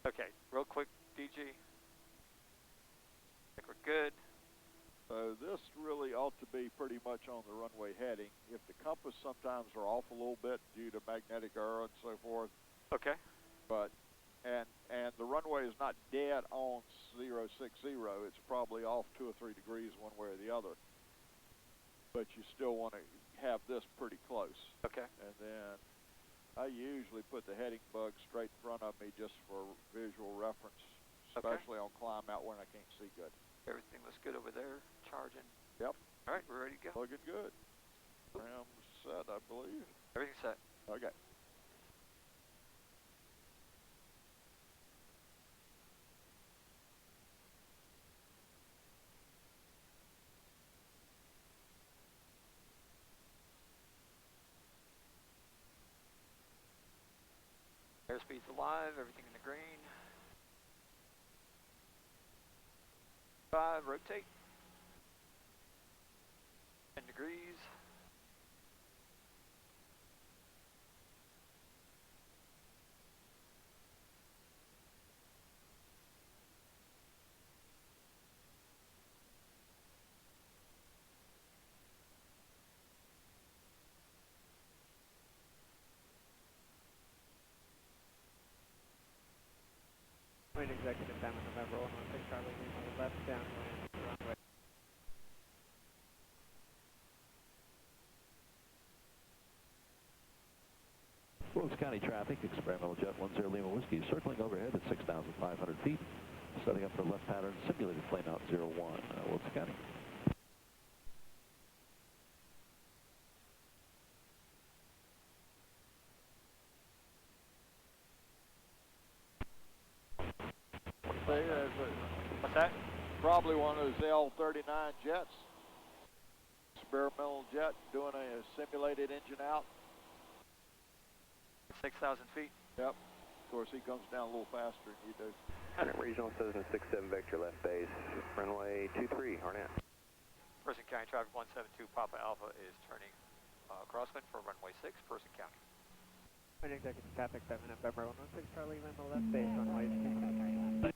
Okay, real quick, DG. I think we're good. So this really ought to be pretty much on the runway heading. If the compass sometimes are off a little bit due to magnetic error and so forth. Okay. But, and the runway is not dead on 060. It's probably off 2 or 3 degrees one way or the other. But you still want to have this pretty close. Okay. And then I usually put the heading bug straight in front of me just for visual reference, especially on climb out when I can't see good. Everything looks good over there, charging. Yep. All right, we're ready to go. Looking good. Ram set, I believe. Everything's set. Okay. Airspeed's alive, everything in the green. 5, rotate. 10 degrees. Wind executive time in November 116 Charlie Lima, left downwind, runway. Wilkes County traffic, experimental jet 10 Lima Whiskey, circling overhead at 6,500 feet, setting up for left pattern, simulated flameout 01, Wilkes County. What's that? Probably one of those L-39 jets. Experimental jet doing a simulated engine out. 6,000 feet. Yep. Of course, he comes down a little faster than you do. Regional Citizen 67 Vector left base, runway 23, Hornet. Person County traffic 172 Papa Alpha is turning crosswind for runway 6, Person County. Wind executive traffic 7 November 116 Charlie Lima, left base, runway 2.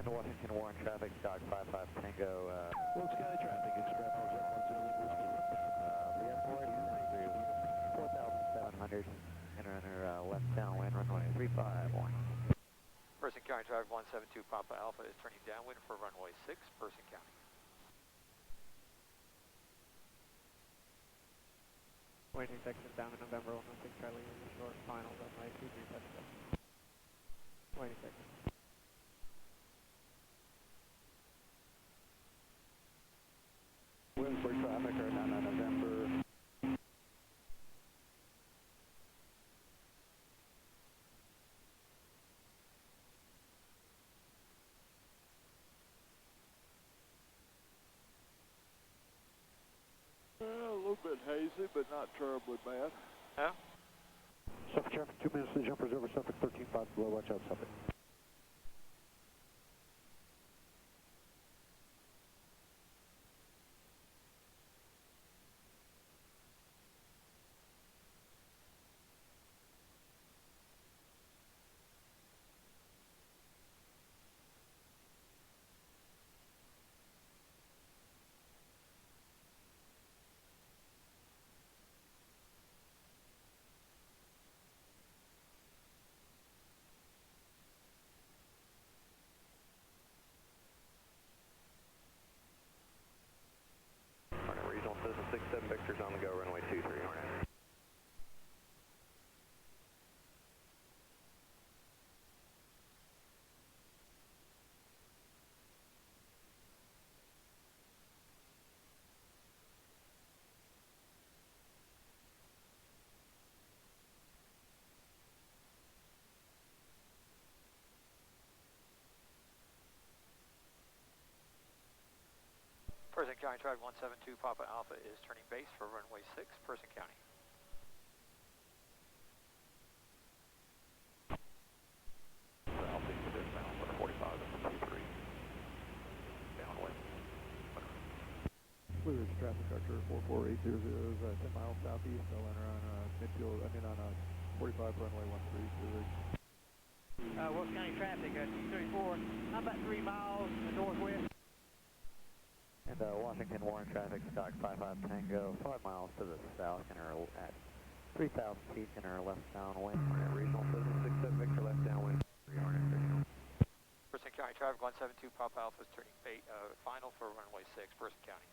And Washington Warren traffic, Dog 55 Tango. Wilkes County traffic, experimental jet 10 Lima Whiskey. The airport, 4,700, and runner left downwind, runway 351. Person County traffic 172 Papa Alpha is turning downwind for runway 6, Person County. Wind executive down in November 116 Charlie Lima, short final, runway 23, touchdown. Wind executive. Williamsburg traffic are down on November. A little bit hazy, but not terribly bad. Yeah? Suffolk traffic, 2 minutes to the jumpers over Suffolk, 13.5 below, watch out Suffolk. Regional Citizen 67 Victor's on the go, runway 23, Hornet. Person County traffic 172 Papa Alpha is turning base for runway 6, Person County. Altitude is down 145 and 23. Downwind. Blue Ridge traffic, Archer 44800 is 10 miles southeast. I'll enter on midfield, on 45 runway 13 Blue Ridge. Wilkes County traffic, 234, about 3 miles northwest. And Washington Warren traffic, stock 55 Tango, 5 miles to the south, enter at 3,000 feet, enter left downwind, regional 767 Victor left downwind, Person County traffic 172 Papa Alpha is turning final for runway 6, Person County.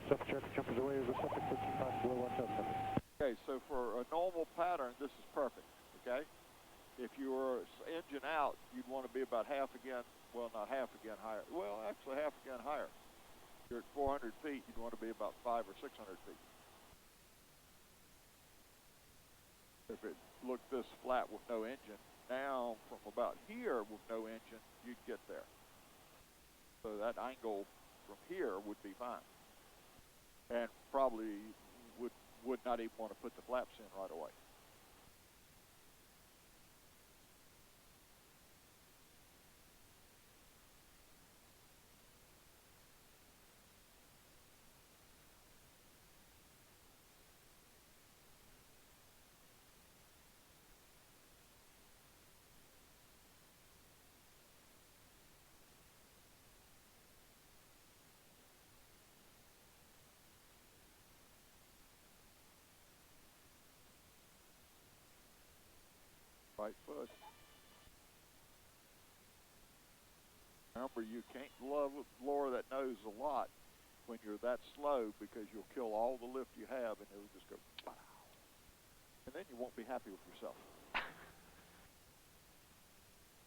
Suffolk traffic jumpers away, over Suffolk 13 below 177. Okay, so for a normal pattern, this is perfect, okay? If you were engine out, you'd want to be about half again, well, not half again higher. Well, actually half again higher. If you're at 400 feet, you'd want to be about 500 or 600 feet. If it looked this flat with no engine, now from about here with no engine, you'd get there. So that angle from here would be fine. And probably would not even want to put the flaps in right away. Right foot. Remember, you can't lower that nose a lot when you're that slow because you'll kill all the lift you have and it'll just go pow. And then you won't be happy with yourself.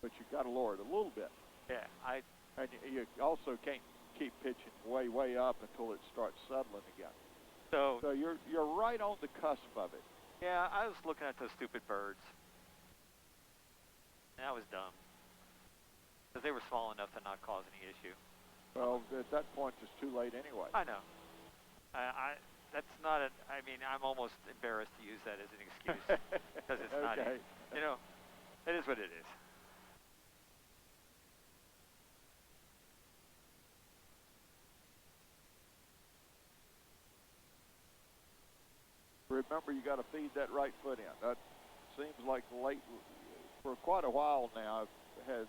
But you got to lower it a little bit. Yeah, And you also can't keep pitching way up until it starts settling again. So you're right on the cusp of it. yeah, I was looking at those stupid birds. That was dumb. Because they were small enough to not cause any issue. Well, at that point, it's too late anyway. I know. That's not I mean, I'm almost embarrassed to use that as an excuse. Because it's not, Okay. you know, it is what it is. Remember, you got to feed that right foot in. That seems like for quite a while now, I've had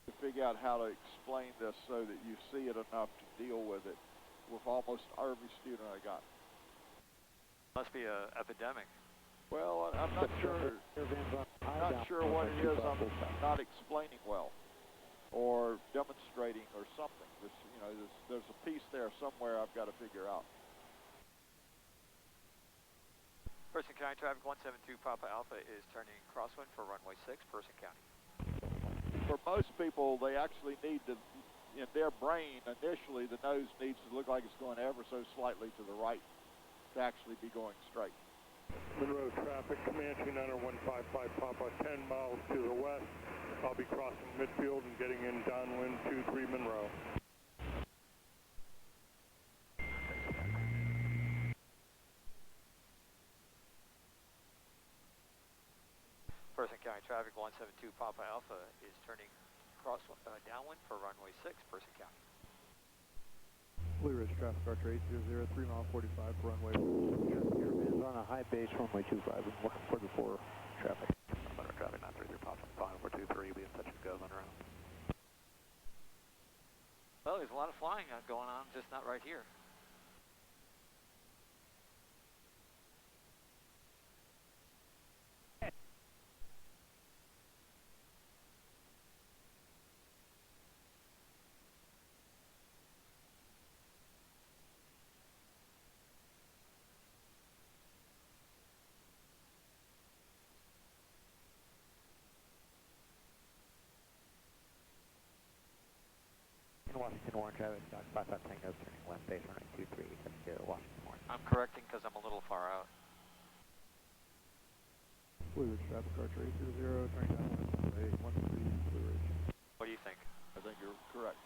to figure out how to explain this so that you see it enough to deal with it with almost every student I got. Must be a epidemic. Well, I'm not sure. Not sure what it is. I'm not explaining well, or demonstrating, or something. There's a piece there somewhere I've got to figure out. Person County traffic 172 Papa Alpha is turning crosswind for runway 6, Person County. For most people, they actually need to, in their brain, initially the nose needs to look like it's going ever so slightly to the right to actually be going straight. Monroe traffic, Comanche 9015 Papa, 10 miles to the west. I'll be crossing midfield and getting in downwind 23 Monroe. Person County traffic 172 Papa Alpha is turning downwind for runway 6, Person County. Blue Ridge traffic, Archer 800, 3 mile 45 runway. Airman's on a high base, runway 25, looking for the 4 traffic. Monroe traffic 933 Papa, 5423, be in touch with Go Monroe. Well, there's a lot of flying going on, just not right here. Washington Warren traffic, stock 55 Tango, turning left base runway 23, touch to Washington Warren. I'm correcting because I'm a little far out. Blue Ridge traffic, Archer 800, turning downwind runway 13 Blue Ridge. What do you think? I think you're correct.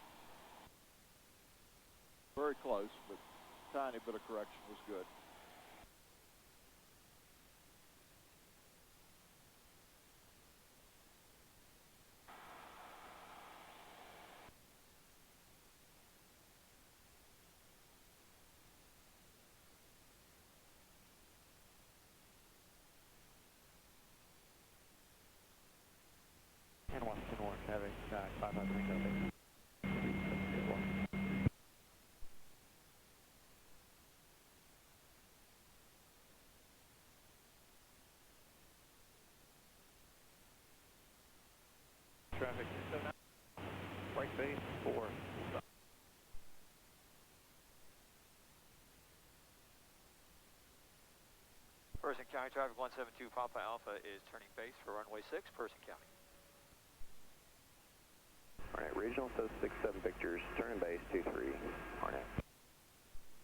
Very close, but tiny bit of correction was good. traffic, stock 55 Tango base. 370. Traffic 279, right base 4. Person County traffic 172 Papa Alpha is turning base for runway 6, Person County. Alright, regional says 67 Victor's, turning base 23, Arnett.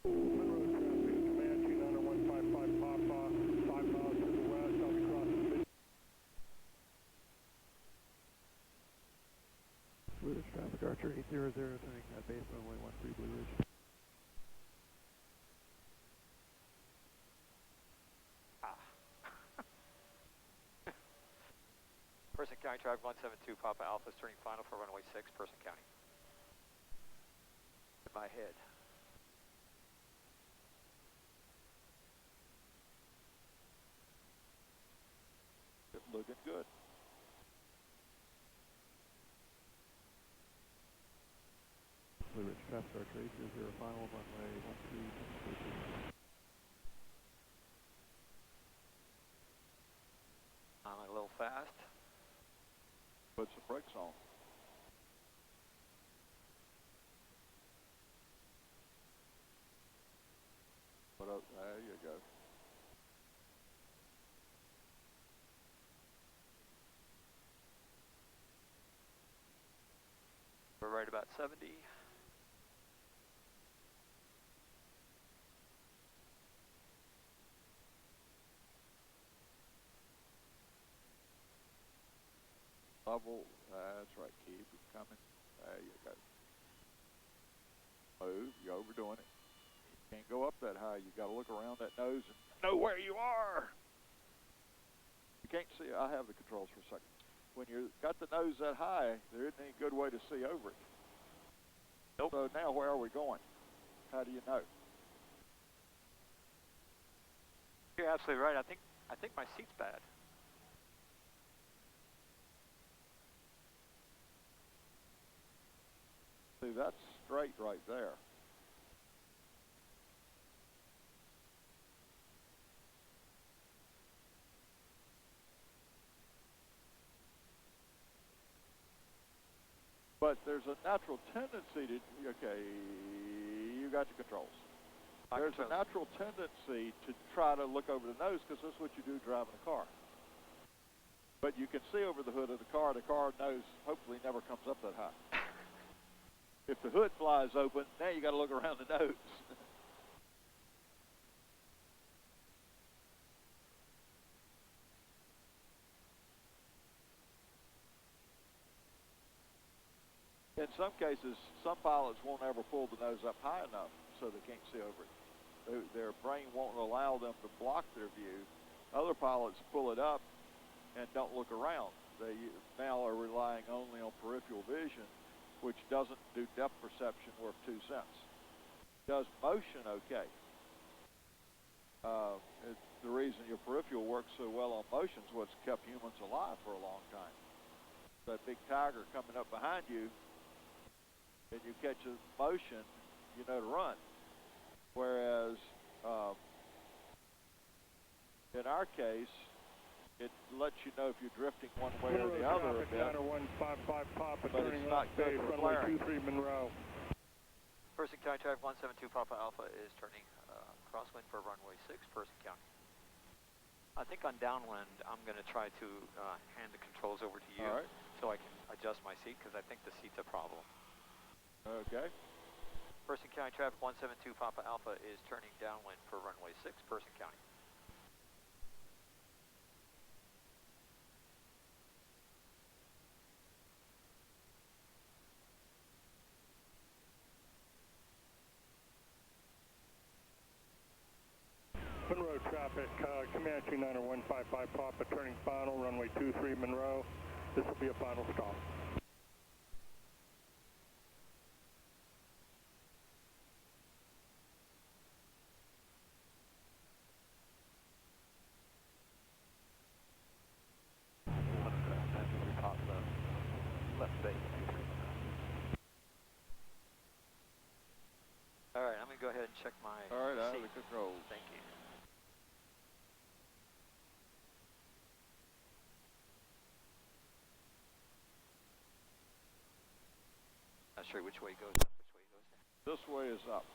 Monroe traffic, Comanche 9155 Papa, 5 miles to the west, I'll be crossing mid. Blue Ridge traffic, Archer 800, turning base runway 13 Blue Ridge. Person County traffic 172 Papa Alpha is turning final for runway 6, Person County. In my head. Looking good. Blue Ridge traffic, Archer 800, final runway 13. I'm a little fast. Put some brakes on. Put up, there you go. We're right about 70. Level, that's right, keep it coming. There you go. Move, you're overdoing it. You can't go up that high. You got to look around that nose and know where you are. You can't see. I have the controls for a second. When you got the nose that high, there isn't any good way to see over it. Nope. So now where are we going? How do you know? You're absolutely right. I think my seat's bad. See, that's straight right there. But there's a natural tendency to, okay, you got your controls. There's a natural tendency to try to look over the nose because that's what you do driving a car. But you can see over the hood of the car nose hopefully never comes up that high. If the hood flies open, now you got to look around the nose. In some cases, some pilots won't ever pull the nose up high enough so they can't see over it. Their brain won't allow them to block their view. Other pilots pull it up and don't look around. They now are relying only on peripheral vision, which doesn't do depth perception worth 2 cents. Does motion okay. It's the reason your peripheral works so well on motion is what's kept humans alive for a long time. That big tiger coming up behind you, and you catch a motion, you know to run. Whereas in our case, it lets you know if you're drifting one way or the other a bit. 9155 Papa, But turning it's not left good base, for runway flaring. 23 Monroe. Person County traffic 172 Papa Alpha is turning crosswind for runway 6, Person County. I think on downwind, I'm going to try to hand the controls over to you so I can adjust my seat because I think the seat's a problem. Okay. Person County traffic 172 Papa Alpha is turning downwind for runway 6, Person County. Monroe traffic, Comanche 9155 Papa, turning final, runway 23 Monroe. This will be a final stop. Left Alright, I'm going to go ahead and check my All right, I have seat. the controls. Thank you. Not sure which way it goes up, which way it goes down. This way is up.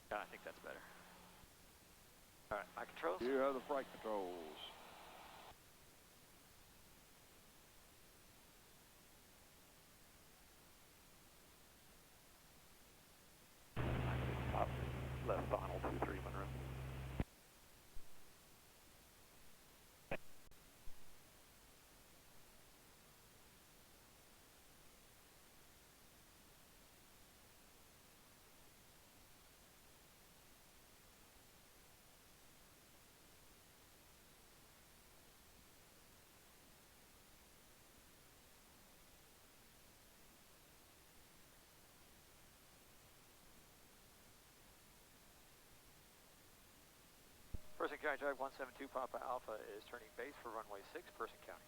Yeah, I think that's better. Alright, my controls? You have the flight controls. Top left final 23 Monroe. Person County Drive 172 Papa Alpha is turning base for runway 6, Person County.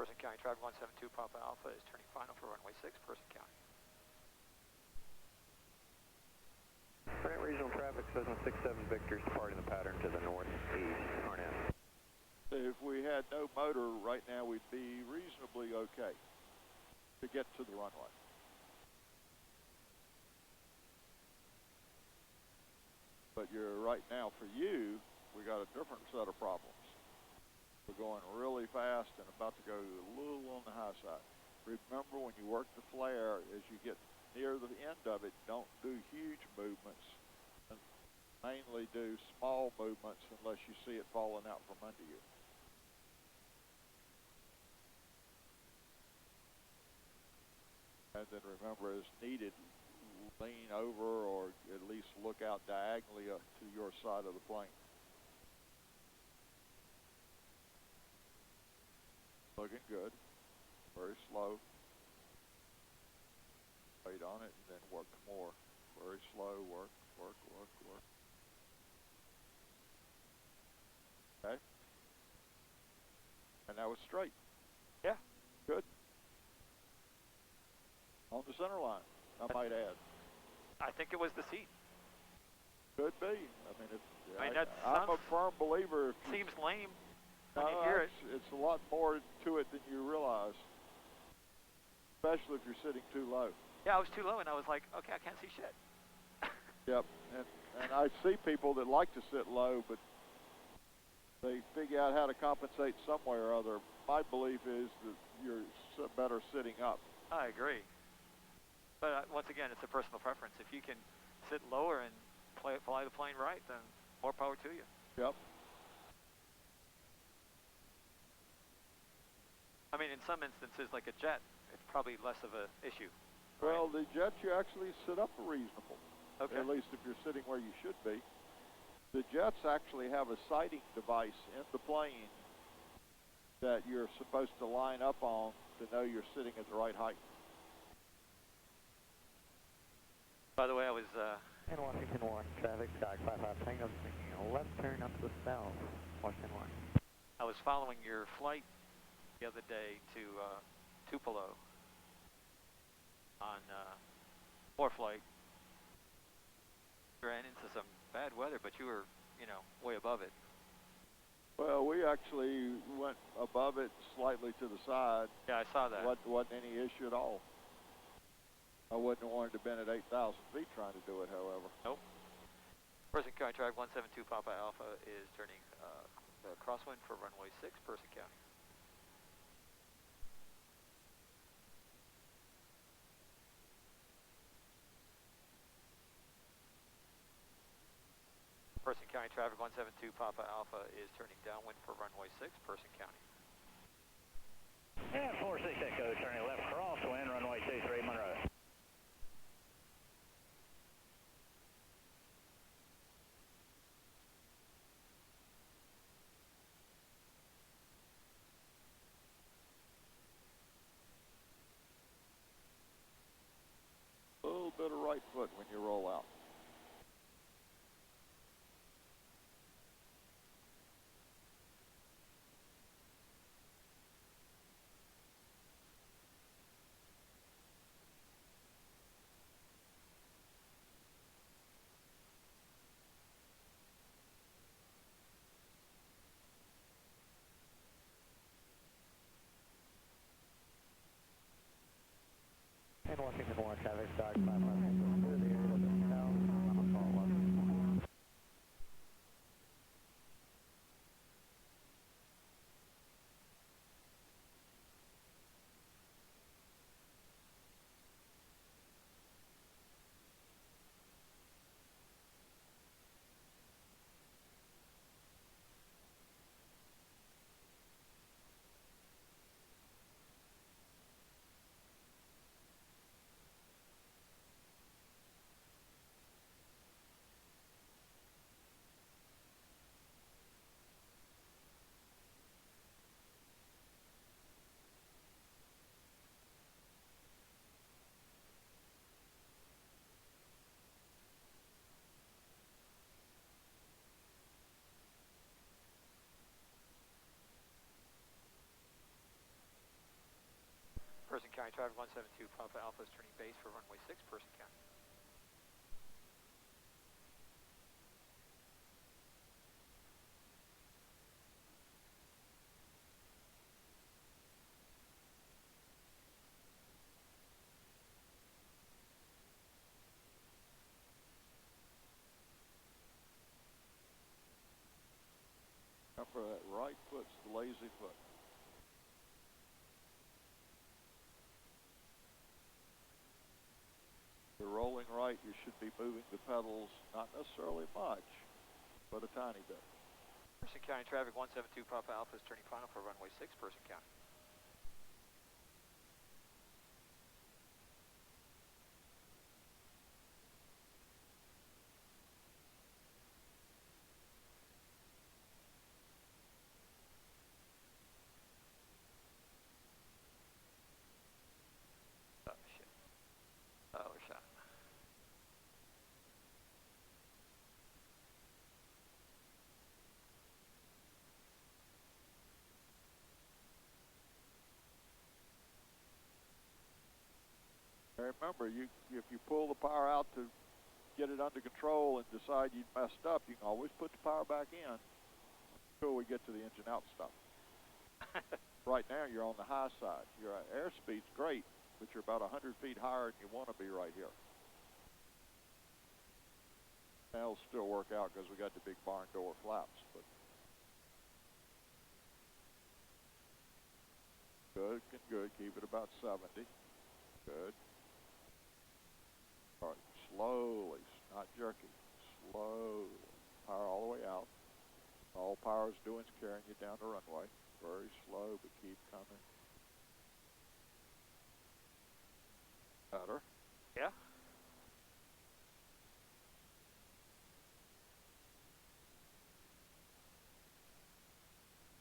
Person County Drive 172 Papa Alpha is turning final for runway 6, Person County. Current regional traffic, Cessna 67 Victor's departing the pattern to the northeast, Arnett. If we had no motor right now, we'd be reasonably okay to get to the runway. But right now for you, we got a different set of problems. We're going really fast and about to go a little on the high side. Remember, when you work the flare, as you get near the end of it, don't do huge movements, and mainly do small movements unless you see it falling out from under you. And then remember, as needed, lean over or at least look out diagonally to your side of the plane. Looking good. Very slow. Wait on it and then work more. Very slow. Work. Okay. And that was straight. Yeah. Good. On the center line, I might add. I think it was the seat. Could be. I mean, I'm a sounds, firm believer. If you, seems lame when you hear it. It's a lot more to it than you realize, especially if you're sitting too low. Yeah, I was too low, and I was like, okay, I can't see shit. Yep, and I see people that like to sit low, but they figure out how to compensate some way or other. My belief is that you're better sitting up. I agree. But once again, it's a personal preference. If you can sit lower and fly the plane right, then more power to you. Yep. I mean, in some instances, like a jet, it's probably less of an issue. Well, the jets, you actually sit up reasonable. Okay. At least if you're sitting where you should be. The jets actually have a sighting device in the plane that you're supposed to line up on to know you're sitting at the right height. By the way, I was... In Washington 1, traffic, Sky 55 Tango, making a left turn up to the south, Washington 1. I was following your flight the other day to Tupelo on flight. You ran into some bad weather, but you were, way above it. Well, we actually went above it slightly to the side. Yeah, I saw that. Wasn't any issue at all. I wouldn't have wanted to have been at 8,000 feet trying to do it, however. Nope. Person County Drive 172 Papa Alpha is turning crosswind for runway 6, Person County. Person County Traffic 172 Papa Alpha is turning downwind for runway 6, Person County. And 46 Echo, turning left crosswind, runway 23 Monroe. A little bit of right foot when you roll out. And Washington 1 traffic stock 55 Tango clear the area to the south, final call 11. Person County Traffic 172 Papa Alpha is turning base for runway 6, Person County. Remember that right foot's the lazy foot. You're rolling right, you should be moving the pedals, not necessarily much, but a tiny bit. Person County Traffic 172 Papa Alpha is turning final for runway 6, Person County. Oh, shit. Oh, shot. Remember, if you pull the power out to get it under control and decide you messed up, you can always put the power back in until we get to the engine out stuff. Right now, you're on the high side. Your airspeed's great, but you're about 100 feet higher than you want to be right here. That'll still work out because we got the big barn door flaps. But good, good. Keep it about 70. Good. All right, slowly, not jerky. Slowly. Power all the way out. All power is doing is carrying you down the runway. Very slow, but keep coming. Better. Yeah?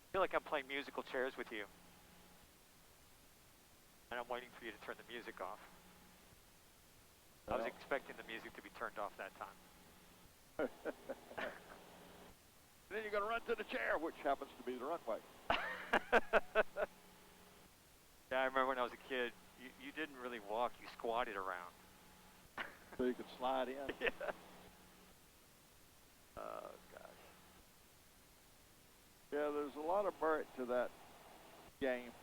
I feel like I'm playing musical chairs with you. And I'm waiting for you to turn the music off. I was expecting the music to be turned off that time. Then you're going to run to the chair, which happens to be the runway. Yeah, I remember when I was a kid, you didn't really walk, you squatted around. So you could slide in? Yeah. Oh, gosh. Yeah, there's a lot of merit to that game.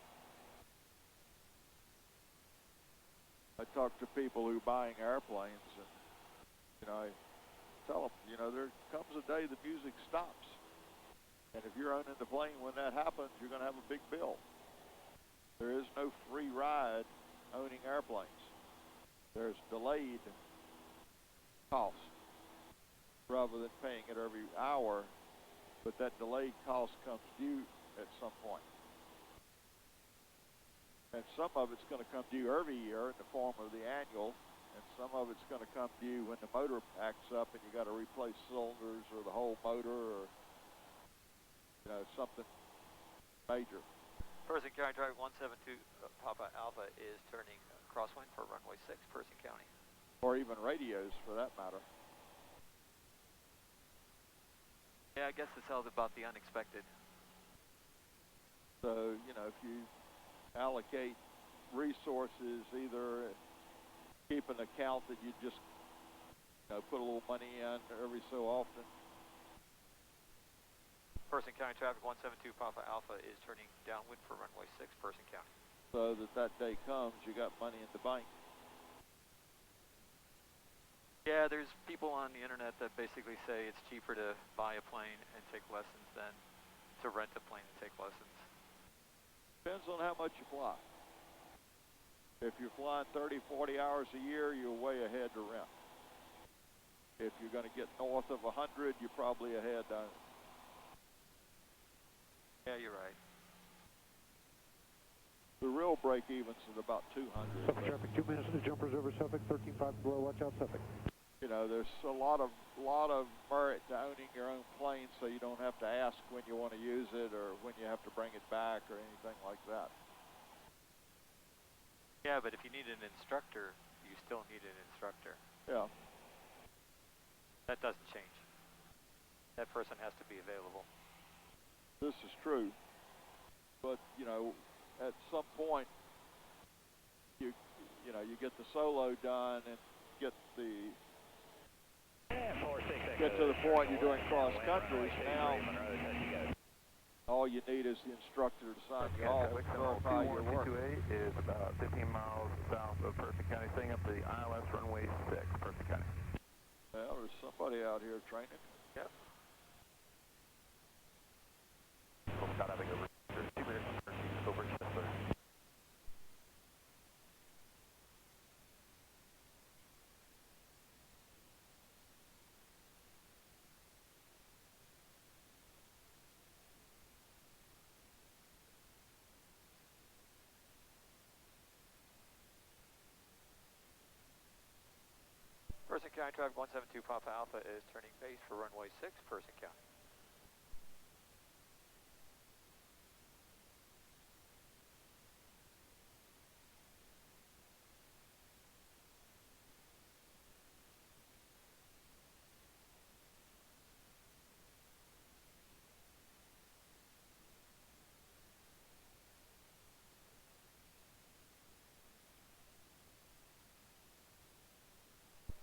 I talk to people who are buying airplanes, and, I tell them, there comes a day the music stops. And if you're owning the plane when that happens, you're going to have a big bill. There is no free ride owning airplanes. There's delayed cost rather than paying it every hour, but that delayed cost comes due at some point. And some of it's going to come due every year in the form of the annual, and some of it's going to come due when the motor backs up and you got to replace cylinders or the whole motor or, you know, something major. Person County Drive 172 Papa Alpha is turning crosswind for runway 6, Person County. Or even radios for that matter. Yeah, I guess it's all about the unexpected. So, you know, if you allocate resources, either keep an account that you just, you know, put a little money in every so often. Person County Traffic 172 Papa Alpha is turning downwind for runway 6, Person County. So that day comes, you got money in the bank. Yeah, there's people on the internet that basically say it's cheaper to buy a plane and take lessons than to rent a plane and take lessons. Depends on how much you fly. If you're flying 30, 40 hours a year, you're way ahead to rent. If you're going to get north of 100, you're probably ahead to... Yeah, you're right. The real break-even's at about 200. Suffolk traffic, 2 minutes to jumpers over Suffolk, 13.5 below, watch out Suffolk. You know, there's a lot of merit to owning your own plane, so you don't have to ask when you want to use it or when you have to bring it back or anything like that. Yeah, but if you need an instructor, you still need an instructor. Yeah. That doesn't change. That person has to be available. This is true. But, you know, at some point, you know, you get the solo done and get to the point you're doing cross countries. Now, all you need is the instructor to sign you off and verify your work. 2128 is about 15 miles south of Person County, staying up to the ILS runway 6, Person County. Well, there's somebody out here training. Yep. Scott having over 2 minutes over Whistler. Person County Traffic 172 Papa Alpha is turning base for runway 6, Person County.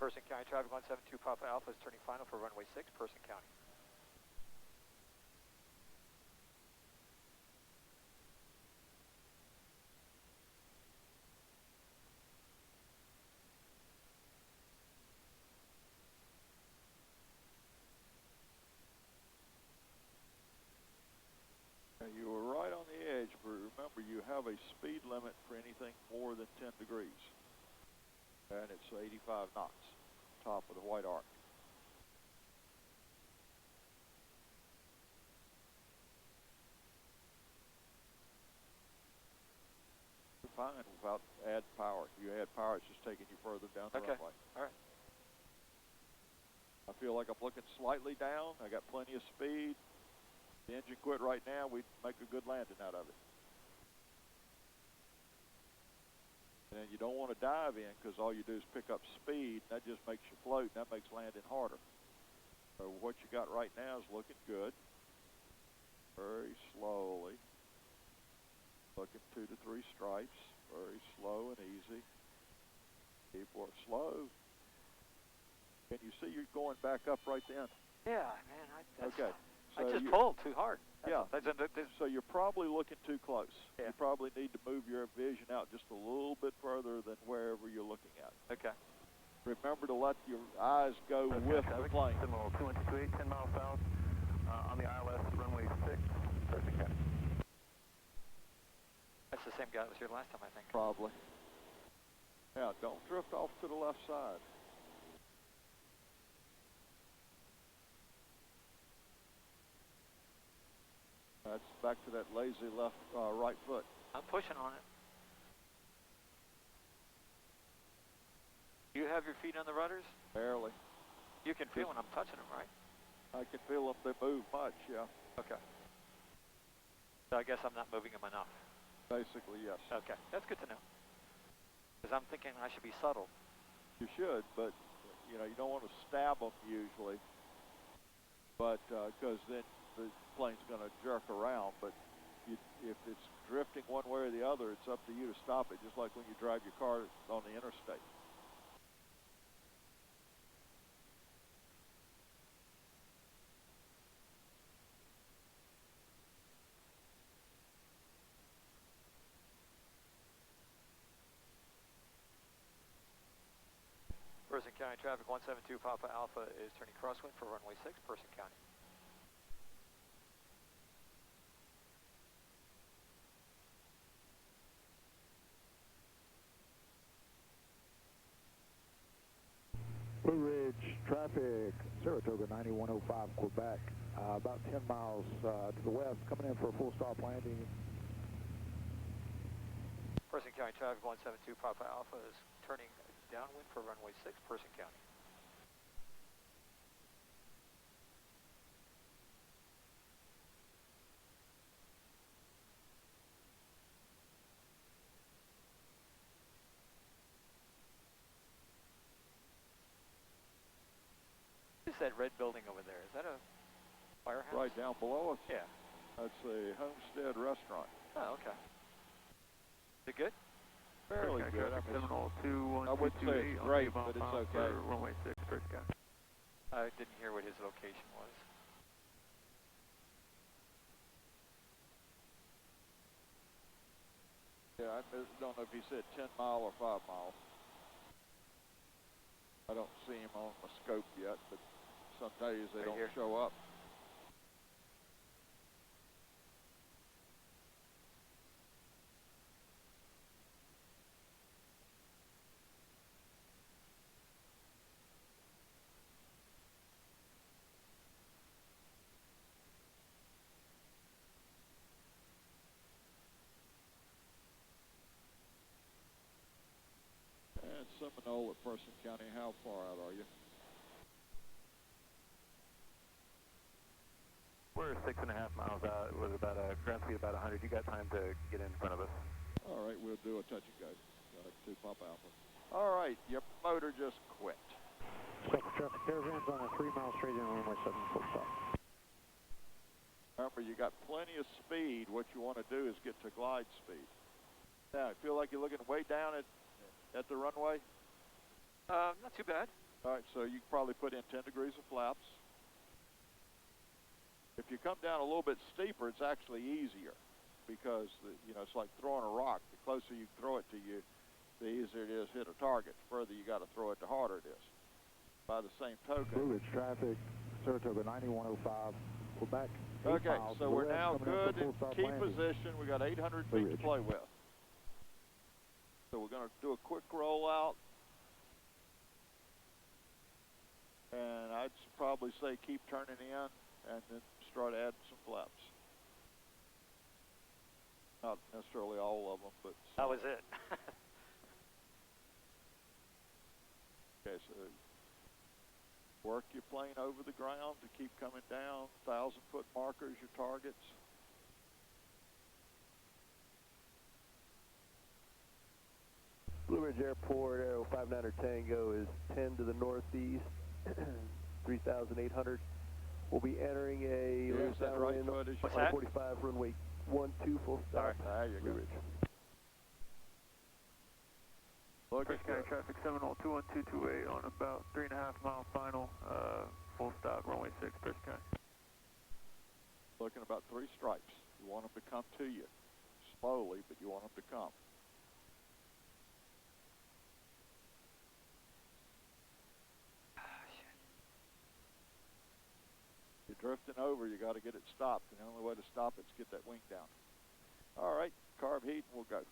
Person County Traffic 172 Papa Alpha is turning final for runway 6, Person County. You were right on the edge, but remember you have a speed limit for anything more than 10 degrees. And it's 85 knots, top of the white arc. You're fine without add power. You add power, it's just taking you further down the runway. All right. I feel like I'm looking slightly down. I got plenty of speed. If the engine quit right now, we'd make a good landing out of it. And you don't want to dive in because all you do is pick up speed. That just makes you float, and that makes landing harder. So what you got right now is looking good. Very slowly. Looking 2 to 3 stripes. Very slow and easy. Keep work slow. Can you see you're going back up right then? Yeah, man. Okay. I So just pulled too hard. So you're probably looking too close. Yeah. You probably need to move your vision out just a little bit further than wherever you're looking at. Okay. Remember to let your eyes go with the plane. Seminole 2128, 10 miles south on the ILS runway 6, Person County. That's the same guy that was here last time, I think. Probably. Yeah, don't drift off to the left side. That's back to that lazy right foot. I'm pushing on it. have your feet on the rudders? Barely. You can feel when I'm touching them, right? I can feel them, they move much, yeah. Okay. So I guess I'm not moving them enough. Basically, yes. Okay, that's good to know. Because I'm thinking I should be subtle. You should, but, you know, you don't want to stab them usually. But, because then the plane's going to jerk around. But if it's drifting one way or the other, it's up to you to stop it, just like when you drive your car on the interstate. Person County traffic 172 Papa Alpha is turning crosswind for runway 6, Person County. Blue Ridge traffic, Saratoga 9105 Quebec, about 10 miles to the west, coming in for a full stop landing. Person County traffic 172 Papa Alpha is turning downwind for runway 6, Person County. What is that red building over there? Is that a firehouse? Right down below us? Yeah. That's a Homestead restaurant. Oh, okay. Is it good? Fairly good. I wouldn't say it's 702-1228 great, on but it's bound okay. for runway 6, First County. I didn't hear what his location was. Yeah, I don't know if he said 10 mile or 5 mile. I don't see him on the scope yet, but some days they don't show up. And Seminole at Person County, how far out are you? We're 6.5 miles out with about a ground speed about 100. You got time to get in front of us. All right, we'll do a touch and go. 2 Papa Alpha. All right, your motor just quit. Traffic caravans on a 3 mile straight in runway 7, full stop. Remember, you got plenty of speed. What you want to do is get to glide speed. Now, you feel like you're looking way down at the runway? Not too bad. All right, so you can probably put in 10 degrees of flaps. If you come down a little bit steeper, it's actually easier because, it's like throwing a rock. The closer you throw it to you, the easier it is to hit a target. The further you got to throw it, the harder it is. By the same token. Blue Ridge traffic, Saratoga 9105 Quebec. Okay, so we're now good in key position. We got 800 feet to play with. So we're going to do a quick rollout. And I'd probably say keep turning in and then start adding some flaps. Not necessarily all of them, but That was it. okay, so work your plane over the ground to keep coming down. 1,000-foot markers, your targets. Blue Ridge Airport, Aero 59er Tango is 10 to the northeast, 3,800. We'll be entering a Use that right wind foot as you 145 runway 12 full stop. There you Blue go. Ridge. Look First County traffic 702-1228 on about 3.5 mile final, full stop, runway 6, First County. looking about 3 stripes. You want them to come to you slowly, but you want them to come. You're drifting over, you got to get it stopped, and the only way to stop it is get that wing down. All right, carb heat, and we'll go.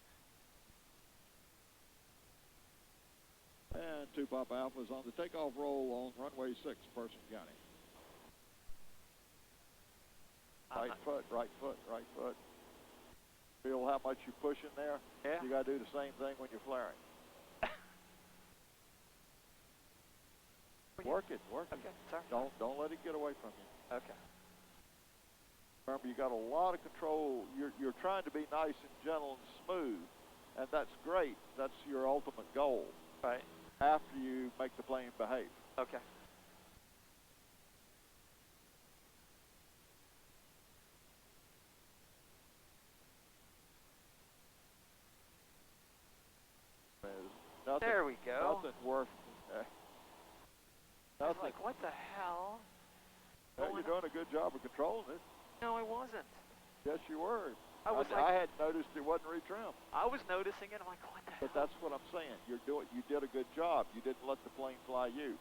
And 2 Papa Alpha is on the takeoff roll on runway 6, Person County. Right foot, right foot, right foot. Feel how much you're pushing there? Yeah. You got to do the same thing when you're flaring. Work it, work it. Okay, sorry. Don't let it get away from you. Okay. Remember, you got a lot of control. You're trying to be nice and gentle and smooth, and that's great. That's your ultimate goal. Right. After you make the plane behave. Okay. Nothing, There we go. Nothing worth. I was Nothing. like, what the hell? Well, you're doing a good job of controlling it. No, I wasn't. Yes, you were. I was I had noticed it wasn't retrimmed. I was noticing it. I'm like, what the hell? But that's what I'm saying. You did a good job. You didn't let the plane fly you.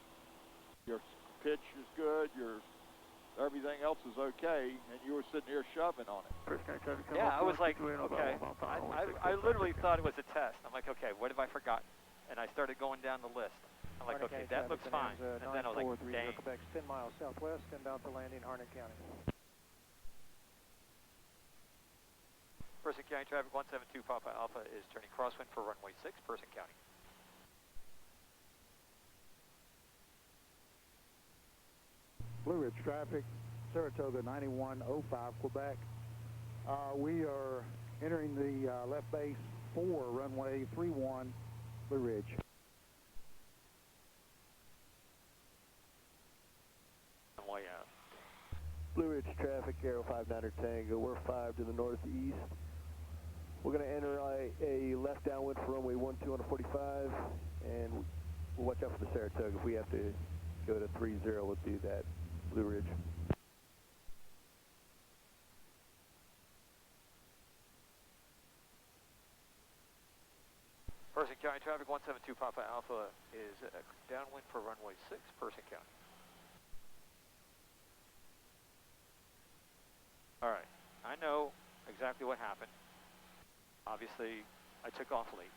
Your pitch is good. Everything else is okay, and you were sitting here shoving on it. Yeah, I was like, okay. I literally thought it was a test. I'm like, okay, what have I forgotten? And I started going down the list. I'm like, okay, that looks fine. And then I was like, dang. Quebec's 10 miles southwest, inbound to landing Harnett County. Person County traffic 172 Papa Alpha is turning crosswind for runway 6, Person County. Blue Ridge traffic, Saratoga 9105 Quebec. We are entering the left base 4, runway 31, Blue Ridge. Runway out. Blue Ridge traffic, Aero 59er Tango, we're 5 to the northeast. We're going to enter a left downwind for runway 12 on a 45, and we'll watch out for the Saratoga. If we have to go to 30, we'll do that. Blue Ridge. Person County traffic 172 Papa Alpha is downwind for runway 6, Person County. All right, I know exactly what happened. Obviously, I took off late,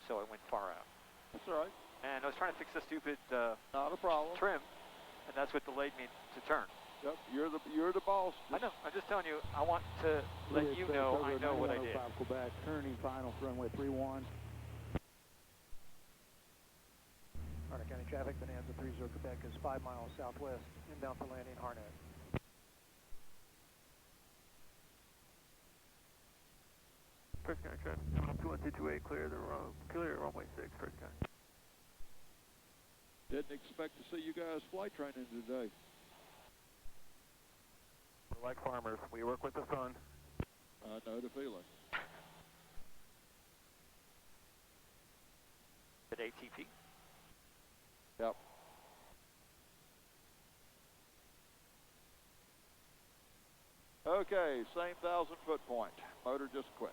so I went far out. That's all right. And I was trying to fix the stupid Not a problem. trim, and that's what delayed me to turn. Yep, you're the boss. I know. I'm just telling you. I want to let you know I know what I did. Quebec, turning final for runway 31. Harnett County traffic, Bonanza 30 Quebec is 5 miles southwest, inbound for landing Harnett. First County traffic, 21228, clear runway 6, First County. Didn't expect to see you guys flight training today. We're like farmers, we work with the sun. I know the feeling. At ATP. Yep. Okay, same 1,000-foot point. Motor just quit.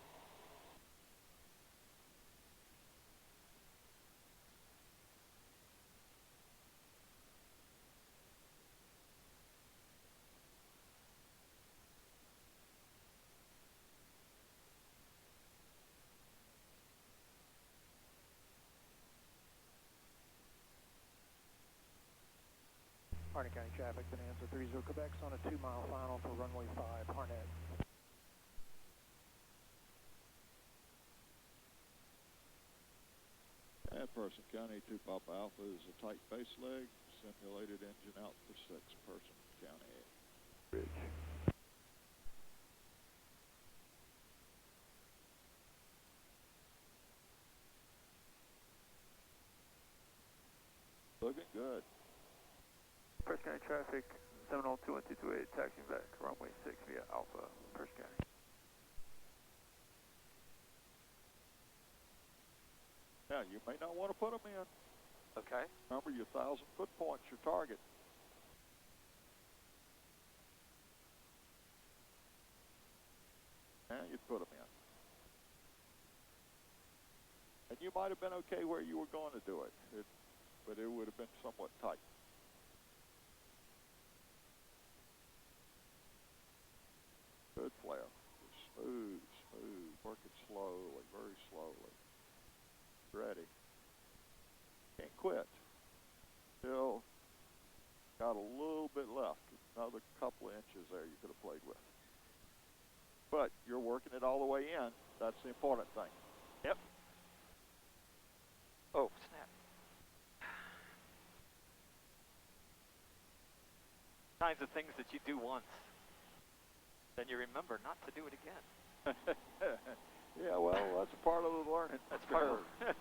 Harnett County traffic, Bonanza 30 Quebec's on a 2-mile final for runway 5, Harnett. And Person County 2 Papa Alpha is a tight base leg, simulated engine out for 6, Person County. Bridge. Looking good. First County traffic, Seminole 21228, taxiing back, runway 6 via Alpha, First County. Now, you may not want to put them in. Okay. Remember, your 1,000-foot point's your target. Now, you'd put them in. And you might have been okay where you were going to do it, but it would have been somewhat tight. Good flare. Smooth, smooth. Working slowly, very slowly. Ready. Can't quit. Still got a little bit left. Another couple of inches there you could have played with. But you're working it all the way in. That's the important thing. Yep. Oh, snap. kinds of things that you do once, then you remember not to do it again. Yeah, well, that's part of the learning. That's part of it.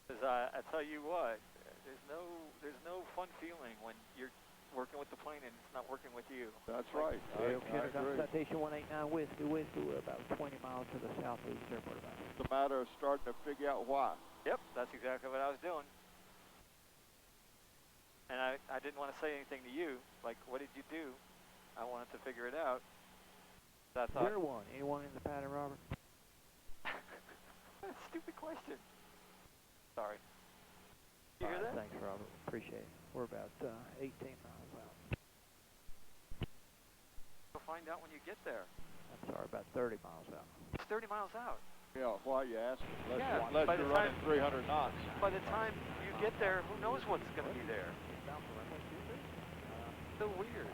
Because I tell you what, there's no fun feeling when you're working with the plane and it's not working with you. That's right. Air I Canada, agree. Citation 189 Whiskey, we're about 20 miles to the southeast airport about. It's a matter of starting to figure out why. Yep, that's exactly what I was doing. And I didn't want to say anything to you, like, what did you do? I wanted to figure it out. So I thought... Anyone in the pattern, Robert? Stupid question. Sorry. You hear that? Thanks, Robert. Appreciate it. We're about 18 miles out. You'll find out when you get there. I'm sorry, about 30 miles out. It's 30 miles out. Yeah, why you asking? Yeah, Unless by you're the running 300 knots. By the time you get there, who knows what's going to be there? So weird.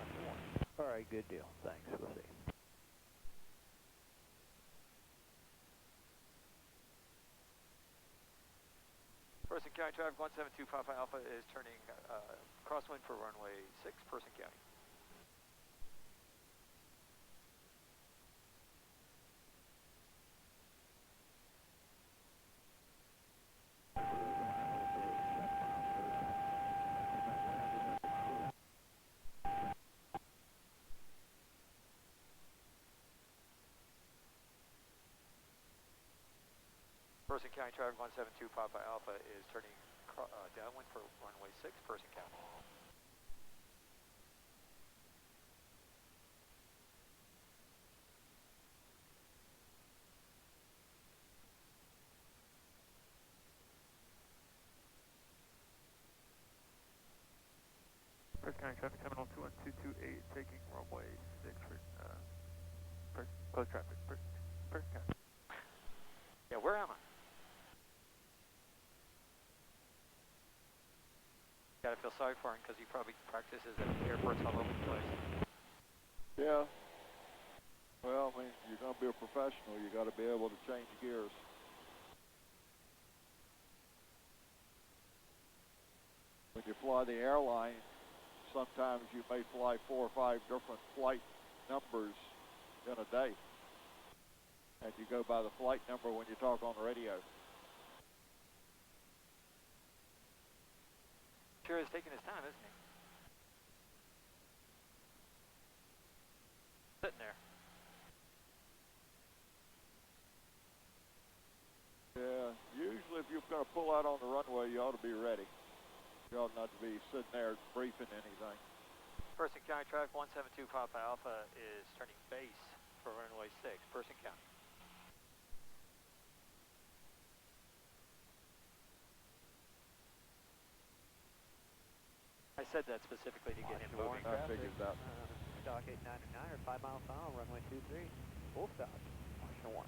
All right, good deal. Thanks. We'll see. Person County traffic 172 Papa Alpha is turning crosswind for runway 6, Person County. Person County traffic 172 Papa Alpha is turning downwind for runway 6, Person County. Person County traffic terminal 21228 taking runway 6 for close traffic. Person County. Yeah, where am I? Gotta feel sorry for him because he probably practices at airports all over the place. Yeah. Well, I mean, you're going to be a professional. You got to be able to change gears. When you fly the airline, sometimes you may fly 4 or 5 different flight numbers in a day. And you go by the flight number when you talk on the radio. Sure is taking his time, isn't he? Sitting there. Yeah, usually if you're going to pull out on the runway, you ought to be ready. You ought not to be sitting there briefing anything. Person County traffic 172 Papa Alpha is turning base for runway 6, Person County. I said that specifically to get him moving. I figured that. Stock 899 or 5 mile final, runway 23. Full stop. Washington 1.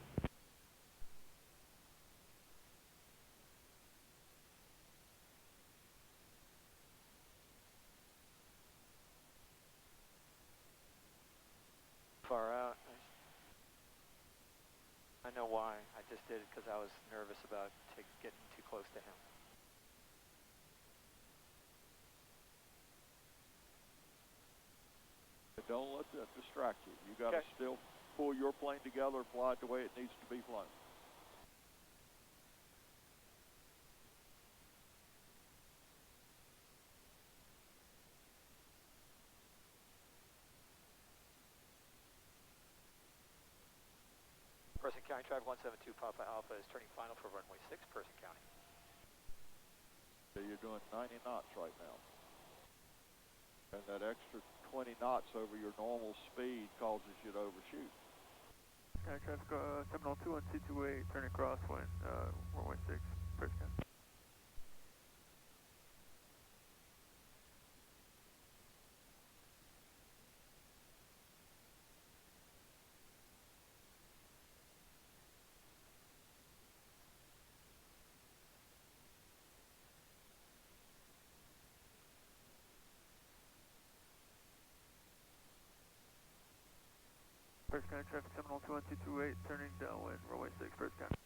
Far out. I know why. I just did it because I was nervous about getting too close to him. Don't let that distract you. You got to still pull your plane together, fly it the way it needs to be flown. Person County traffic 172 Papa Alpha is turning final for runway 6, Person County. So you're doing 90 knots right now. And that extra 20 knots over your normal speed causes you to overshoot. County traffic terminal 21228 turning crosswind, runway 6, Person County. Person County traffic terminal 21228 turning downwind, runway 6, Person County.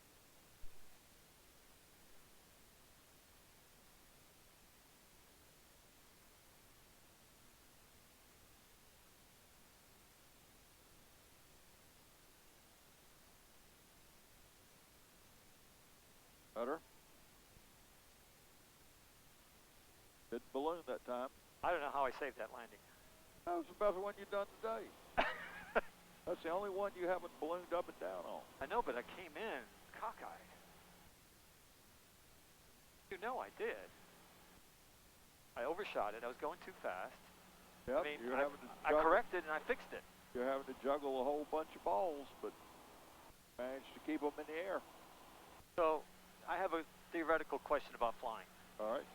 Better? Didn't balloon that time. I don't know how I saved that landing. That was the best one you've done today. That's the only one you haven't ballooned up and down on. I know, but I came in cockeyed. You know I did. I overshot it. I was going too fast. Yep, I mean, you're having to I juggle, corrected and I fixed it. you're having to juggle a whole bunch of balls, but managed to keep them in the air. So, I have a theoretical question about flying. All right.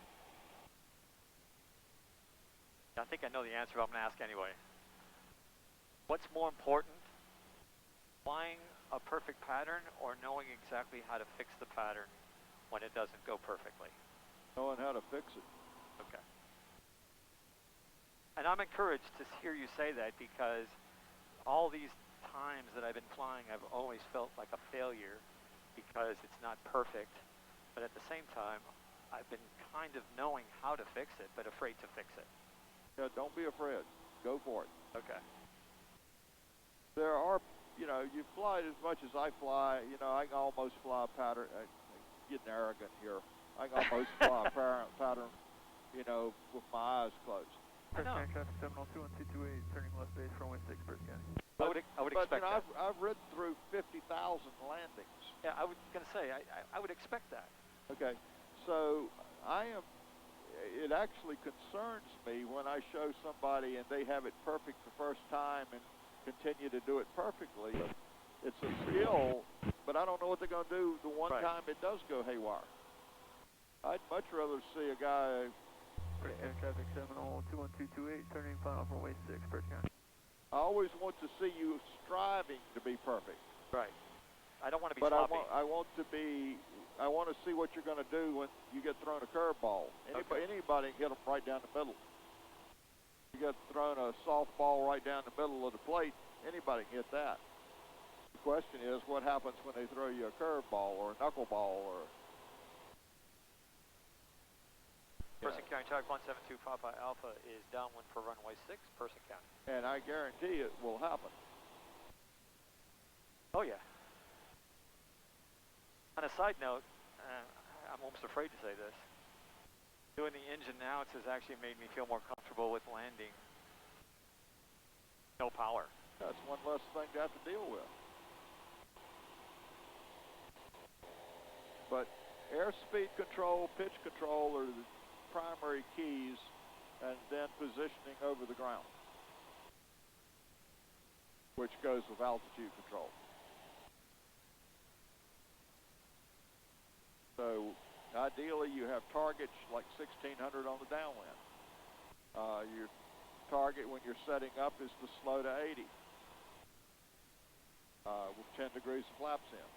I think I know the answer, but I'm going to ask anyway. What's more important, flying a perfect pattern or knowing exactly how to fix the pattern when it doesn't go perfectly? Knowing how to fix it. Okay. And I'm encouraged to hear you say that because all these times that I've been flying, I've always felt like a failure because it's not perfect. But at the same time, I've been kind of knowing how to fix it, but afraid to fix it. Yeah, don't be afraid. Go for it. Okay. There are, you know, you fly as much as I fly. You know, I can almost fly a pattern. I'm getting arrogant here. I can almost fly a pattern, you know, with my eyes closed. First County traffic 702-1228, turning left base, runway 6, First County. I would expect you know, that. I've ridden through 50,000 landings. Yeah, I was going to say, I would expect that. Okay, so it actually concerns me when I show somebody and they have it perfect the first time and continue to do it perfectly. It's a skill, but I don't know what they're going to do the one time it does go haywire. I'd much rather see a guy... First County traffic 702-1228, turning final for runway 6, First County. I always want to see you striving to be perfect. Right. I don't want to be But sloppy. I want to see what you're going to do when you get thrown a curveball. Anybody can hit them right down the middle. You get thrown a softball right down the middle of the plate, anybody can hit that. The question is, what happens when they throw you a curveball or a knuckleball or... Person County traffic 172 Papa Alpha is downwind for runway 6, Person County. And I guarantee it will happen. Oh yeah. On a side note, I'm almost afraid to say this. Doing the ins and outs has actually made me feel more comfortable with landing. No power. That's one less thing to have to deal with. But airspeed control, pitch control are the primary keys, and then positioning over the ground, which goes with altitude control. So ideally you have targets like 1600 on the downwind. Your target when you're setting up is to slow to 80 with 10 degrees of flaps in.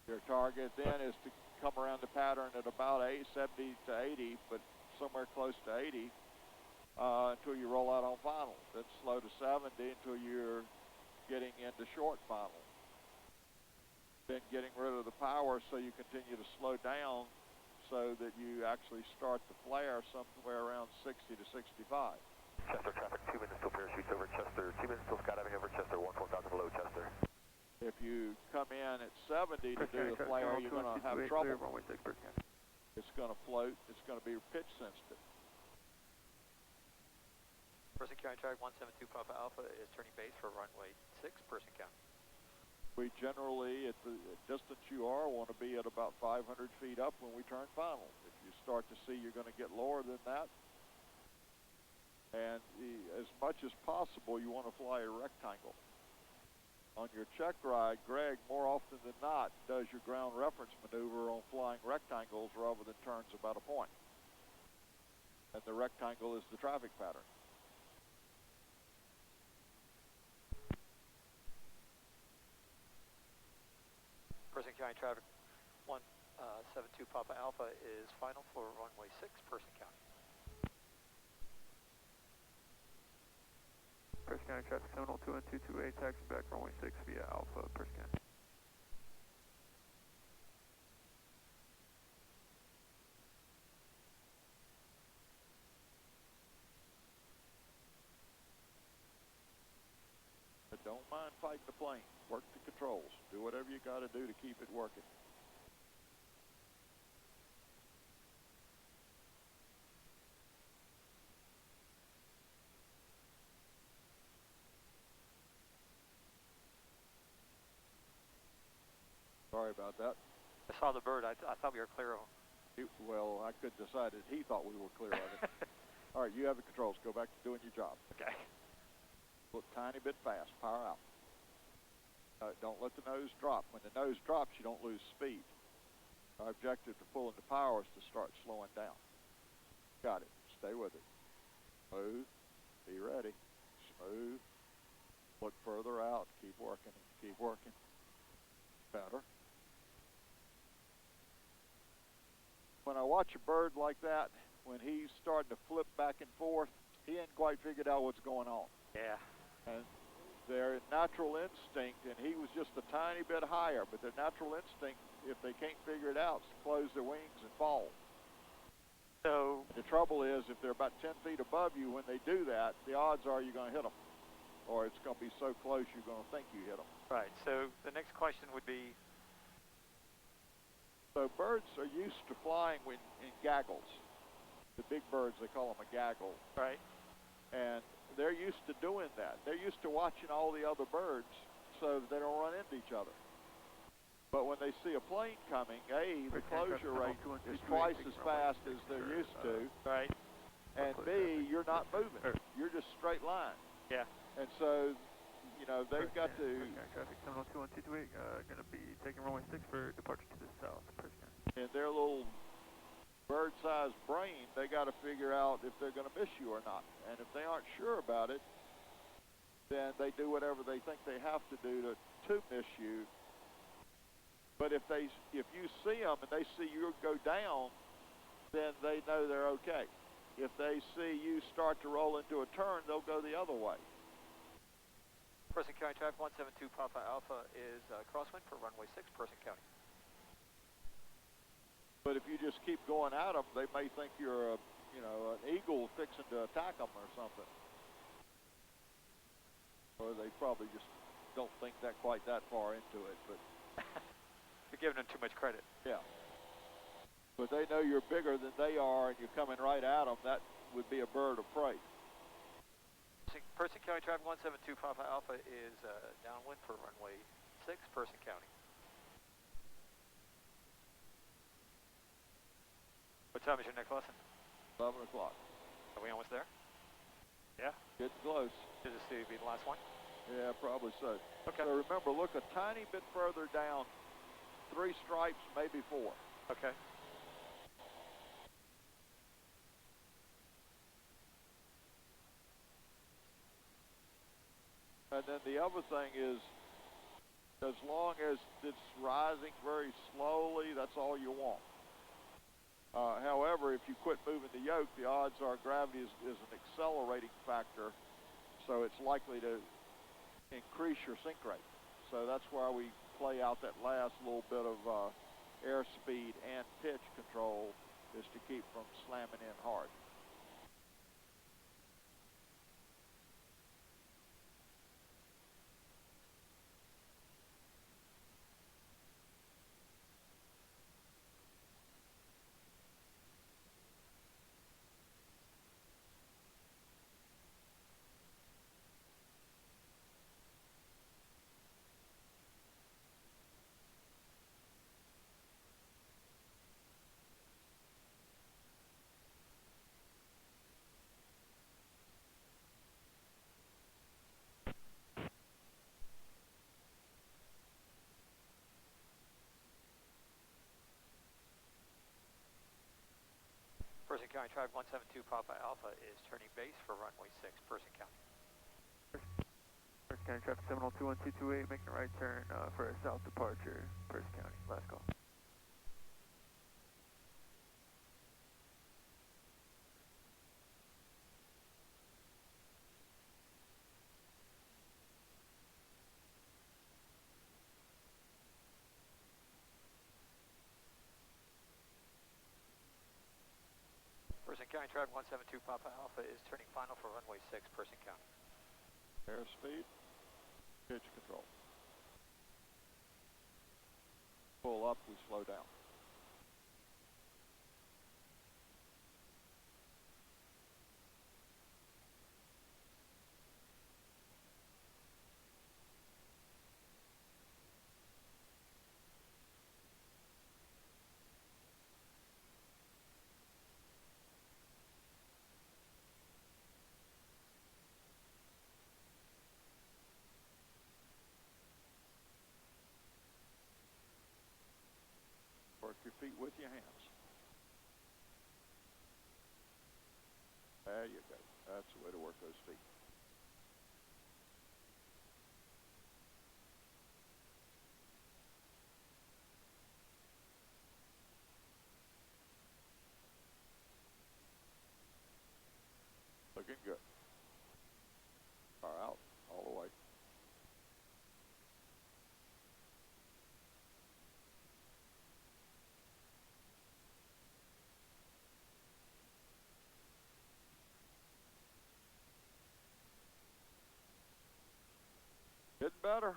Your target then is to come around the pattern at about 70 to 80, but somewhere close to 80 until you roll out on final. Then slow to 70 until you're getting into short final. Then getting rid of the power so you continue to slow down so that you actually start the flare somewhere around 60 to 65. Chester traffic, 2 minutes till parachutes over Chester, 2 minutes till skydiving over Chester, 14,000 below Chester. If you come in at 70 to do the flare, you're going to have trouble. It's going to float. It's going to be pitch sensitive. Person County traffic 172 Papa Alpha is turning base for runway 6, Person County. We generally, at the distance you are, want to be at about 500 feet up when we turn final. If you start to see you're going to get lower than that, and as much as possible, you want to fly a rectangle. On your check ride, Greg, more often than not, does your ground reference maneuver on flying rectangles rather than turns about a point. And the rectangle is the traffic pattern. Person County traffic 172 Papa Alpha is final for runway 6, Person County. First County traffic 702-1228, taxi back runway 6 via Alpha, First County. But don't mind fighting the plane. Work the controls. Do whatever you got to do to keep it working. Sorry about that. I saw the bird. I thought we were clear of him. Well, I couldn't decide that he thought we were clear of it. All right, you have the controls. Go back to doing your job. Okay. Look tiny bit fast. Power out. Don't let the nose drop. When the nose drops, you don't lose speed. Our objective to pull into power is to start slowing down. Got it. Stay with it. Smooth. Be ready. Smooth. Look further out. Keep working. Keep working. Better. When I watch a bird like that, when he's starting to flip back and forth, he ain't quite figured out what's going on. Yeah. And their natural instinct, and he was just a tiny bit higher, but their natural instinct, if they can't figure it out, is to close their wings and fall. So the trouble is, if they're about 10 feet above you, when they do that, the odds are you're going to hit them, or it's going to be so close you're going to think you hit them. Right. So the next question would be. So birds are used to flying in gaggles. The big birds, they call them a gaggle. Right. And they're used to doing that. They're used to watching all the other birds so that they don't run into each other. But when they see a plane coming, A, the closure rate is twice as fast as they're used to. Right. And B, you're not moving. You're just straight line. Yeah. And so, you know, they've got to... Traffic 702-1228, going to be taking runway 6 for departure to the south. In their little bird-sized brain, they got to figure out if they're going to miss you or not. And if they aren't sure about it, then they do whatever they think they have to do to miss you. But if you see them and they see you go down, then they know they're okay. If they see you start to roll into a turn, they'll go the other way. Person County Traffic 172 Papa Alpha is crosswind for runway 6, Person County. But if you just keep going at them, they may think you're an eagle fixing to attack them or something. Or they probably just don't think that quite that far into it, but... You're giving them too much credit. Yeah. But they know you're bigger than they are and you're coming right at them. That would be a bird of prey. Person County Traffic 172 Papa Alpha is downwind for runway 6, Person County. What time is your next lesson? 11 o'clock. Are we almost there? Yeah. Getting close. Should this be the last one? Yeah, probably so. Okay. So remember, look a tiny bit further down. 3 stripes, maybe 4. Okay. And then the other thing is, as long as it's rising very slowly, that's all you want. However, if you quit moving the yoke, the odds are gravity is an accelerating factor, so it's likely to increase your sink rate. So that's why we play out that last little bit of airspeed and pitch control, is to keep from slamming in hard. Person County Traffic 172 Papa Alpha is turning base for runway 6, Person County. Person County Traffic 702-1228, making a right turn for a south departure, Person County. Last call. Person County Traffic 172 Papa Alpha is turning final for runway 6, Person County. Airspeed, pitch control. Pull up, we slow down. feet with your hands. There you go. That's the way to work those feet. Looking good. Far out, all the way. Getting better.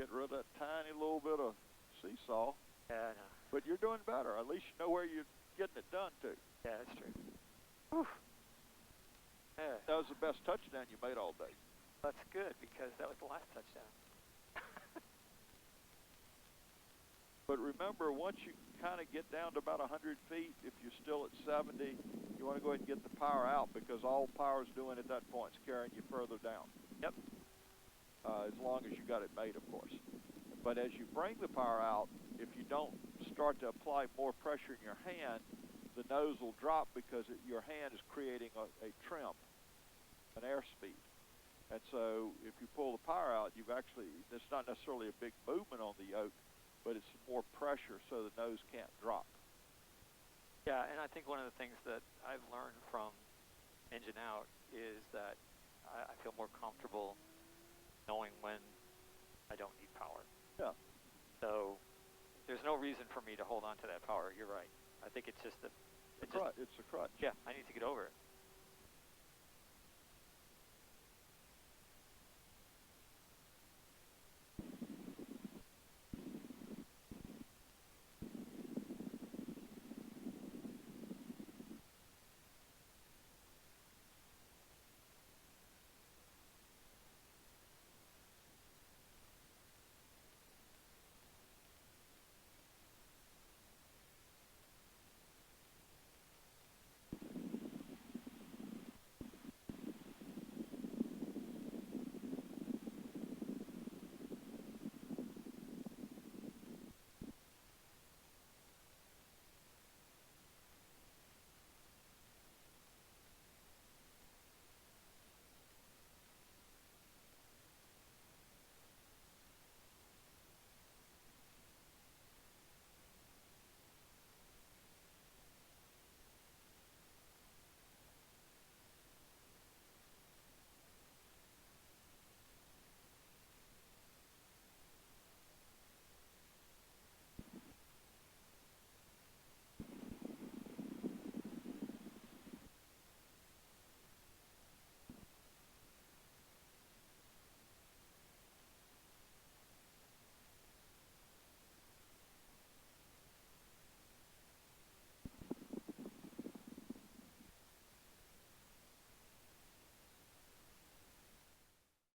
Get rid of that tiny little bit of seesaw. Yeah, I know. But you're doing better. At least you know where you're getting it done to. Yeah, that's true. Whew. Yeah. That was the best touchdown you made all day. That's good, because that was the last touchdown. But remember, once you kind of get down to about 100 feet, if you're still at 70, you want to go ahead and get the power out, because all power's doing at that point is carrying you further down. Yep. As long as you got it made, of course. But as you bring the power out, if you don't start to apply more pressure in your hand, the nose will drop because your hand is creating a trim, an airspeed. And so if you pull the power out, it's not necessarily a big movement on the yoke, but it's more pressure so the nose can't drop. Yeah, and I think one of the things that I've learned from Engine Out is that I feel more comfortable knowing when I don't need power. Yeah. So there's no reason for me to hold on to that power. You're right. I think it's just It's a crutch. Yeah, I need to get over it.